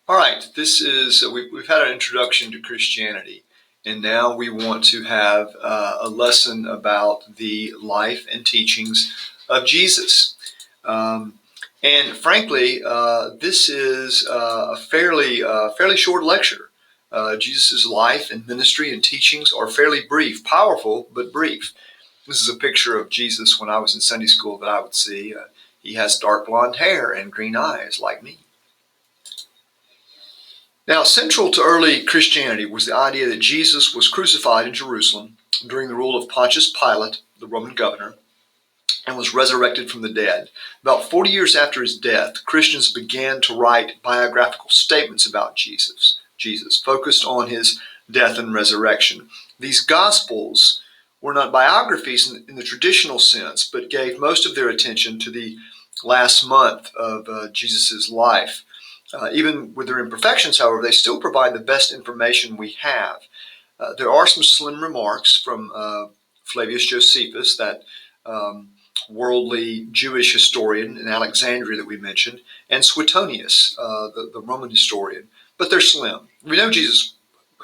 All right, this is we've had an introduction to Christianity, and now we want to have a lesson about the life and teachings of Jesus. Um, and frankly, this is a fairly short lecture. Jesus' life and ministry and teachings are fairly brief, powerful but brief. This is a picture of Jesus when I was in Sunday school that I would see. He has dark blonde hair and green eyes like me. Now, central to early Christianity was the idea that Jesus was crucified in Jerusalem during the rule of Pontius Pilate, the Roman governor, and was resurrected from the dead. About 40 years after his death, Christians began to write biographical statements about Jesus focused on his death and resurrection. These Gospels were not biographies in the traditional sense, but gave most of their attention to the last month of Jesus' life. Even with their imperfections, however, they still provide the best information we have. There are some slim remarks from Flavius Josephus, that worldly Jewish historian in Alexandria that we mentioned, and Suetonius, the Roman historian, but they're slim. We know Jesus,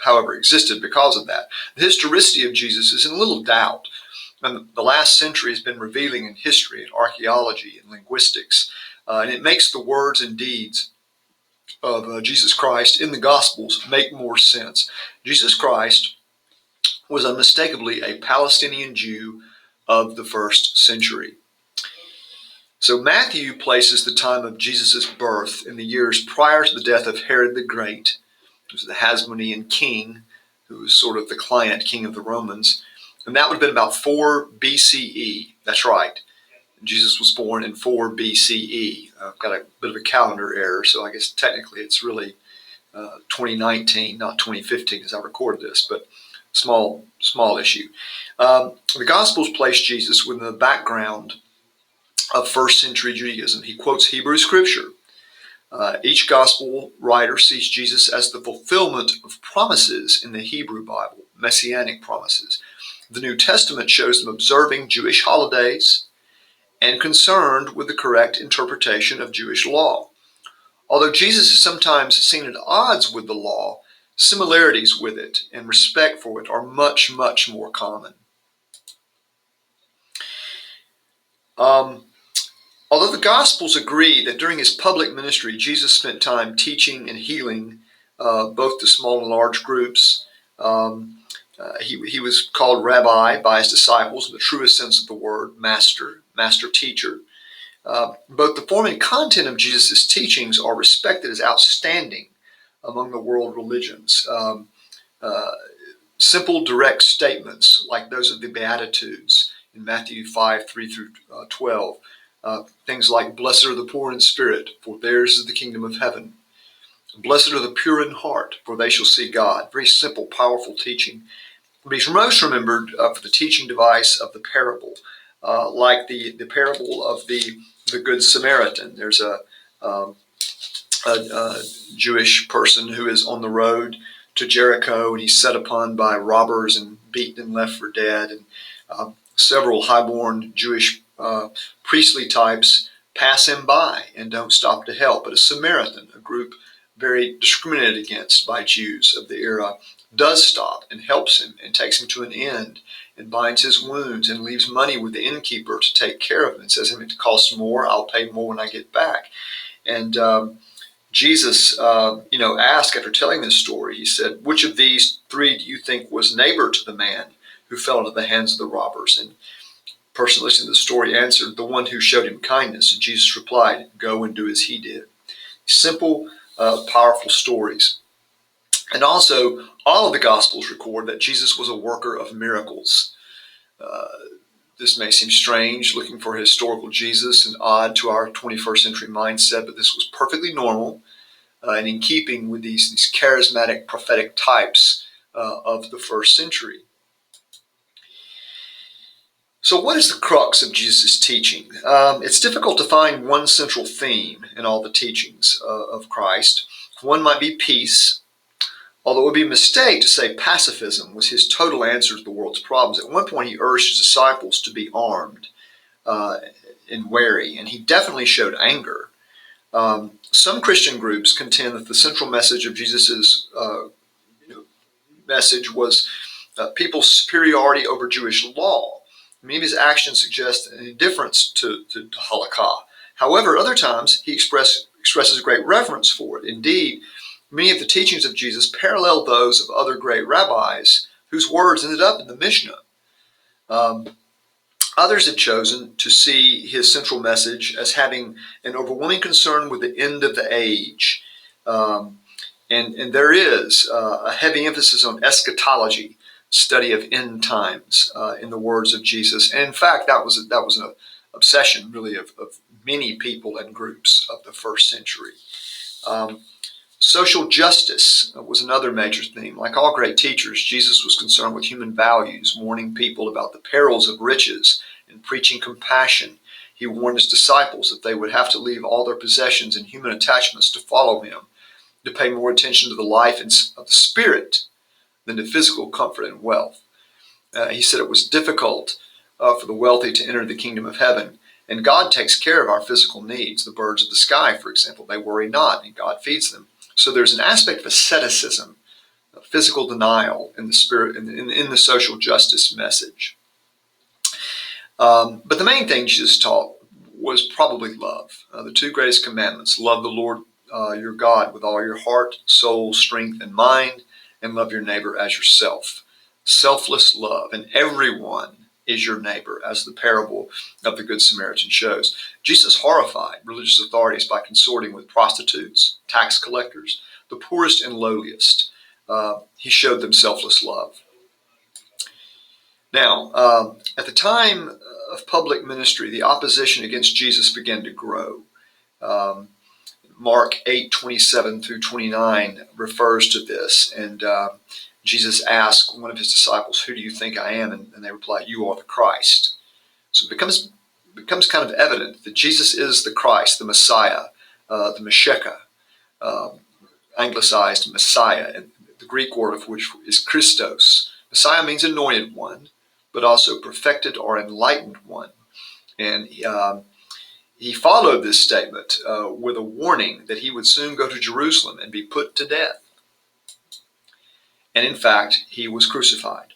however, existed because of that. The historicity of Jesus is in little doubt. And the last century has been revealing in history and archaeology and linguistics, and it makes the words and deeds of Jesus Christ in the Gospels make more sense. Jesus Christ was unmistakably a Palestinian Jew of the first century. So Matthew places the time of Jesus' birth in the years prior to the death of Herod the Great, who was the Hasmonean king, who was sort of the client king of the Romans. And that would have been about 4 BCE. That's right. Jesus was born in 4 BCE. I've got a bit of a calendar error, so I guess technically it's really 2019, not 2015 as I recorded this, but small issue. The Gospels place Jesus within the background of first century Judaism. He quotes Hebrew scripture. Each gospel writer sees Jesus as the fulfillment of promises in the Hebrew Bible, messianic promises. The New Testament shows them observing Jewish holidays and concerned with the correct interpretation of Jewish law. Although Jesus is sometimes seen at odds with the law, similarities with it and respect for it are much, much more common. Although the Gospels agree that during his public ministry, Jesus spent time teaching and healing both the small and large groups, he was called rabbi by his disciples in the truest sense of the word, master teacher. Both the form and content of Jesus' teachings are respected as outstanding among the world religions. Simple, direct statements like those of the Beatitudes in Matthew 5, 3 through 12. Things like, blessed are the poor in spirit, for theirs is the kingdom of heaven. Blessed are the pure in heart, for they shall see God. Very simple, powerful teaching. But he's most remembered for the teaching device of the parable, like the parable of the Good Samaritan. There's a Jewish person who is on the road to Jericho, and he's set upon by robbers and beaten and left for dead. And several highborn Jewish priestly types pass him by and don't stop to help. But a Samaritan, a group very discriminated against by Jews of the era, does stop and helps him and takes him to an inn and binds his wounds and leaves money with the innkeeper to take care of him and says, if it costs more, I'll pay more when I get back. And Jesus, asked after telling this story, he said, which of these three do you think was neighbor to the man who fell into the hands of the robbers? And the person listening to the story answered, the one who showed him kindness. And Jesus replied, go and do as he did. Simple, powerful stories. And also, all of the Gospels record that Jesus was a worker of miracles. This may seem strange, looking for a historical Jesus, and odd to our 21st century mindset, but this was perfectly normal and in keeping with these charismatic prophetic types of the first century. So what is the crux of Jesus' teaching? It's difficult to find one central theme in all the teachings of Christ. One might be peace, although it would be a mistake to say pacifism was his total answer to the world's problems. At one point, he urged his disciples to be armed and wary, and he definitely showed anger. Some Christian groups contend that the central message of Jesus' message was people's superiority over Jewish law. Many of his actions suggest an indifference to halakha. However, other times he expresses great reverence for it. Indeed, many of the teachings of Jesus parallel those of other great rabbis whose words ended up in the Mishnah. Others have chosen to see his central message as having an overwhelming concern with the end of the age. And there is a heavy emphasis on eschatology, study of end times, in the words of Jesus. And in fact, that was an obsession, really, of many people and groups of the first century. Social justice was another major theme. Like all great teachers, Jesus was concerned with human values, warning people about the perils of riches and preaching compassion. He warned his disciples that they would have to leave all their possessions and human attachments to follow him, to pay more attention to the life of the spirit than to physical comfort and wealth. He said it was difficult for the wealthy to enter the kingdom of heaven, and God takes care of our physical needs. The birds of the sky, for example, they worry not, and God feeds them. So there's an aspect of asceticism, of physical denial in the spirit, in the social justice message. But the main thing Jesus taught was probably love. The two greatest commandments: love the Lord your God with all your heart, soul, strength, and mind, and love your neighbor as yourself. Selfless love, and everyone is your neighbor, as the parable of the Good Samaritan shows. Jesus horrified religious authorities by consorting with prostitutes, tax collectors, the poorest and lowliest. He showed them selfless love. Now, at the time of public ministry, the opposition against Jesus began to grow. Mark 8:27 through 29 refers to this, and Jesus asked one of his disciples, "Who do you think I am?" And they replied, "You are the Christ." So it becomes kind of evident that Jesus is the Christ, the Messiah, the Meshechah, anglicized Messiah, and the Greek word of which is Christos. Messiah means anointed one, but also perfected or enlightened one. And he followed this statement with a warning that he would soon go to Jerusalem and be put to death. And in fact, he was crucified.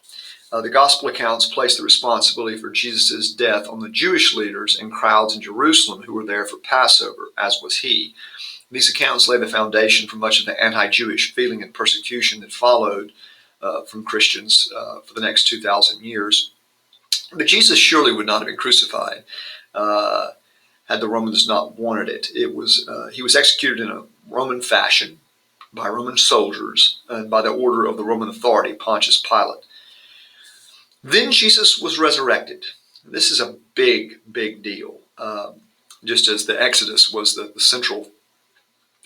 The gospel accounts place the responsibility for Jesus' death on the Jewish leaders and crowds in Jerusalem who were there for Passover, as was he. These accounts lay the foundation for much of the anti-Jewish feeling and persecution that followed from Christians for the next 2,000 years. But Jesus surely would not have been crucified had the Romans not wanted it. He was executed in a Roman fashion by Roman soldiers and by the order of the Roman authority, Pontius Pilate. Then Jesus was resurrected. This is a big, big deal. Just as the Exodus was the central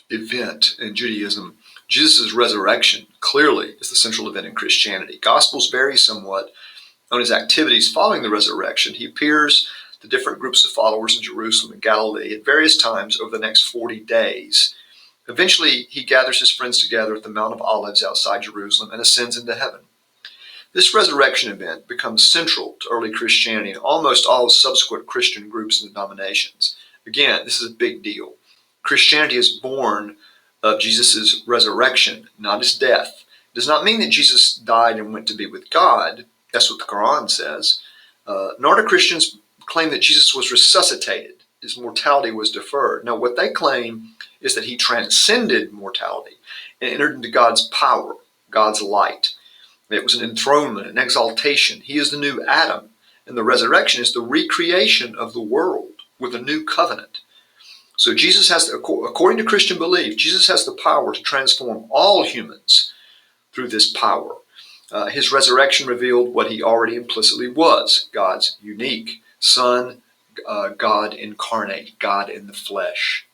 event in Judaism, Jesus' resurrection clearly is the central event in Christianity. Gospels vary somewhat on his activities following the resurrection. He appears to different groups of followers in Jerusalem and Galilee at various times over the next 40 days. Eventually, he gathers his friends together at the Mount of Olives outside Jerusalem and ascends into heaven. This resurrection event becomes central to early Christianity and almost all subsequent Christian groups and denominations. Again, this is a big deal. Christianity is born of Jesus' resurrection, not his death. It does not mean that Jesus died and went to be with God. That's what the Quran says. Nor do Christians claim that Jesus was resuscitated. His mortality was deferred. No, what they claim is that he transcended mortality and entered into God's power, God's light. It was an enthronement, an exaltation. He is the new Adam, and the resurrection is the recreation of the world with a new covenant. So Jesus has, according to Christian belief, Jesus has the power to transform all humans through this power. His resurrection revealed what he already implicitly was: God's unique Son, God incarnate, God in the flesh.